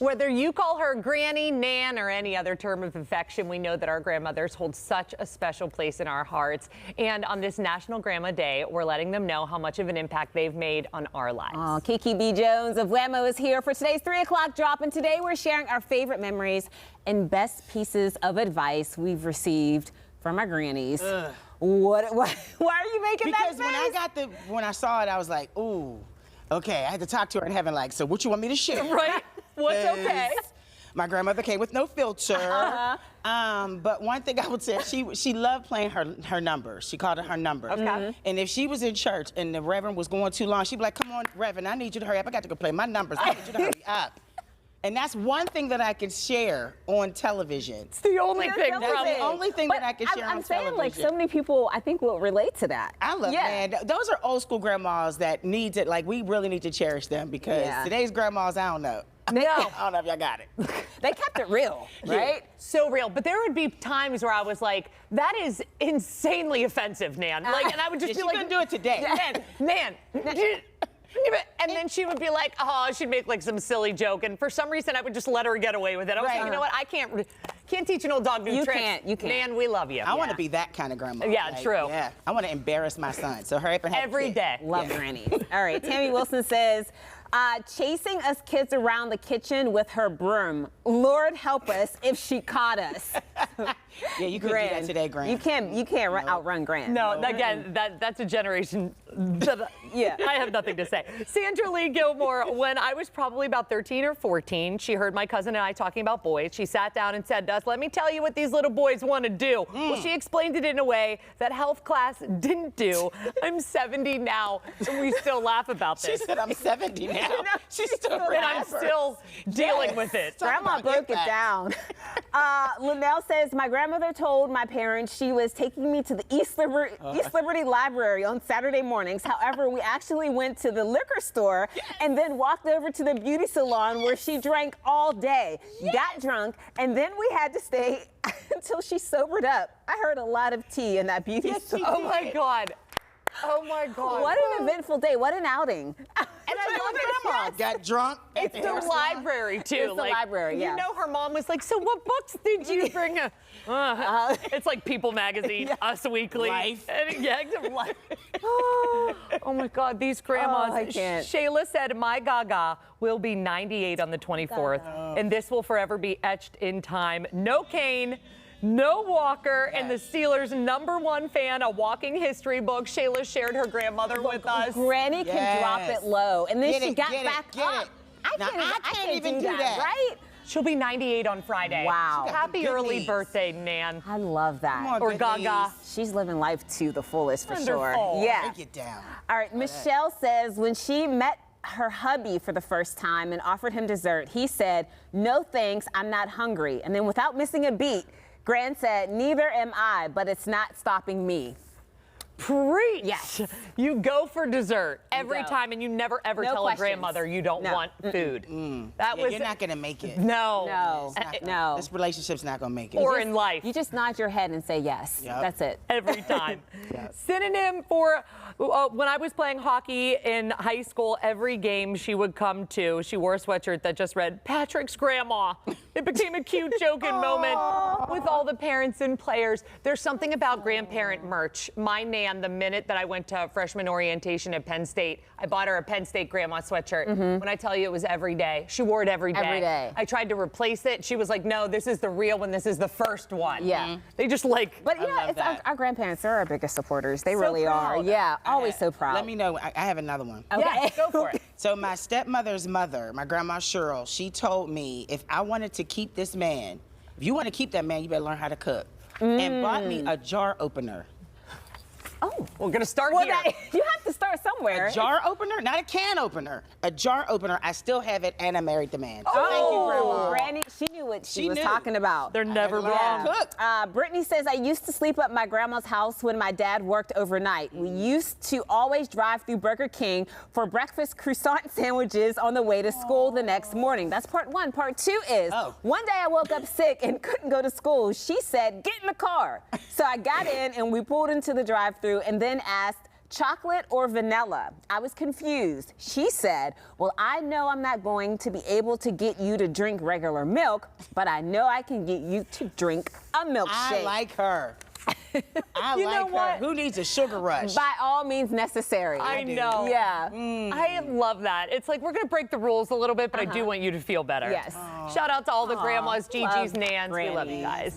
Whether you call her granny, nan, or any other term of affection, we know that our grandmothers hold such a special place in our hearts. And on this National Grandma Day, we're letting them know how much of an impact they've made on our lives. Oh, Kiki B. Jones of Whammo is here for today's 3 o'clock drop. And today we're sharing our favorite memories and best pieces of advice we've received from our grannies. Why are you making that face? Because when I saw it, I was like, ooh, okay. I had to talk to her in heaven, like, so what you want me to share? Right? What's okay? My grandmother came with no filter. But one thing I would say, she loved playing her numbers. She called it her numbers. Okay. And if she was in church and the reverend was going too long, she'd be like, come on, reverend, I need you to hurry up. I got to go play my numbers. I need you to hurry up. And that's one thing that I can share on television. It's the only thing. That's the only thing that I can share on television. I'm saying, like, so many people, I think, will relate to that. I love, man. Those are old school grandmas that need to, like, we really need to cherish them because today's grandmas, I don't know. No. I don't know if y'all got it. They kept it real, right? So real. But there would be times where I was like, that is insanely offensive, Nan. Like, and I would just be she like, couldn't do it today. Nan. And then she would be like, oh, she'd make like some silly joke. And for some reason, I would just let her get away with it. I was like, you know what? I can't teach an old dog new tricks. You can't. Nan, we love you. I want to be that kind of grandma. Yeah, like, true. Yeah, I want to embarrass my son. So hurry up and have every day. Love grannies. All right, Tammy Wilson says, chasing us kids around the kitchen with her broom. Lord help us if she caught us. Yeah, you couldn't do that today, Gran. You can't outrun Gran. No, again, that's a generation. I have nothing to say. Sandra Lee Gilmore, when I was probably about 13 or 14, she heard my cousin and I talking about boys. She sat down and said to us, let me tell you what these little boys want to do. Well, she explained it in a way that health class didn't do. I'm 70 now, and we still laugh about this. She said, I'm 70 now. She's still and I'm still dealing with it. Grandma broke it down. Linnell says, my grandmother told my parents she was taking me to the East Liberty Library on Saturday mornings. However, we actually went to the liquor store and then walked over to the beauty salon where she drank all day, got drunk, and then we had to stay until she sobered up. I heard a lot of tea in that beauty store. Oh my God. Oh my God. What an eventful day. What an outing. And I love grandma. Got drunk. It's the library, too. It's the library, You know her mom was like, so what books did you bring? It's like People Magazine, Us Weekly. Life. Life. Oh, my God, these grandmas. I can't. Shayla said, my Gaga will be 98 on the 24th, and this will forever be etched in time. No cane. No walker, and the Steelers' #1 fan, a walking history book. Shayla shared her grandmother with us. Granny can drop it low, and then she got back up. I can't even do that. Right? She'll be 98 on Friday. Wow. Happy early birthday, Nan. I love that. Come on, Or good Gaga. knees. She's living life to the fullest for sure. Wonderful. Yeah. Break it down. All right, Michelle says when she met her hubby for the first time and offered him dessert, he said, no thanks, I'm not hungry. And then without missing a beat, Gran said, neither am I, but it's not stopping me. Preach. Yes. You go for dessert every go. time, and you never ever No tell questions. a grandmother you don't want food. That was You're not going to make it. no. No. This relationship's not going to make it. Or in life. You just nod your head and say yes. Yep. That's it. Every time. Synonym for when I was playing hockey in high school, every game she would come to, she wore a sweatshirt that just read, Patrick's grandma. It became a cute joking moment with all the parents and players. There's something about grandparent merch. My Nan, the minute that I went to freshman orientation at Penn State, I bought her a Penn State grandma sweatshirt. When I tell you it was every day. She wore it every day. Every day. I tried to replace it. She was like, no, this is the real one. This is the first one. Yeah. They just like... But yeah, love it's that. our grandparents. They're our biggest supporters. They So really proud. are. Yeah, always so proud. Let me know. I have another one. Okay. Yeah, go for it. So my stepmother's mother, my grandma Cheryl, she told me if I wanted to keep this man, if you want to keep that man, you better learn how to cook. And bought me a jar opener. Oh. We're going to start Well, here. you have to start somewhere. A jar opener, not a can opener. A jar opener. I still have it, and I married the man. So Oh, thank you, Grandma. Granny, she knew what she was knew. talking about. They're never learn wrong. how to cook. Brittany says, I used to sleep at my grandma's house when my dad worked overnight. We used to always drive through Burger King for breakfast croissant sandwiches on the way to school the next morning. That's part one. Part two is, one day I woke up sick and couldn't go to school. She said, get in the car. So I got in and we pulled into the drive-thru and then asked chocolate or vanilla? I was confused. She said, well, I know I'm not going to be able to get you to drink regular milk, but I know I can get you to drink a milkshake. I like her. I You know like her. what? Who needs a sugar rush? By all means necessary. I know. Yeah. I love that. It's like we're going to break the rules a little bit, but I do want you to feel better. Yes. Shout out to all the grandmas, Gigi's, love Nans. We love you grannies. guys.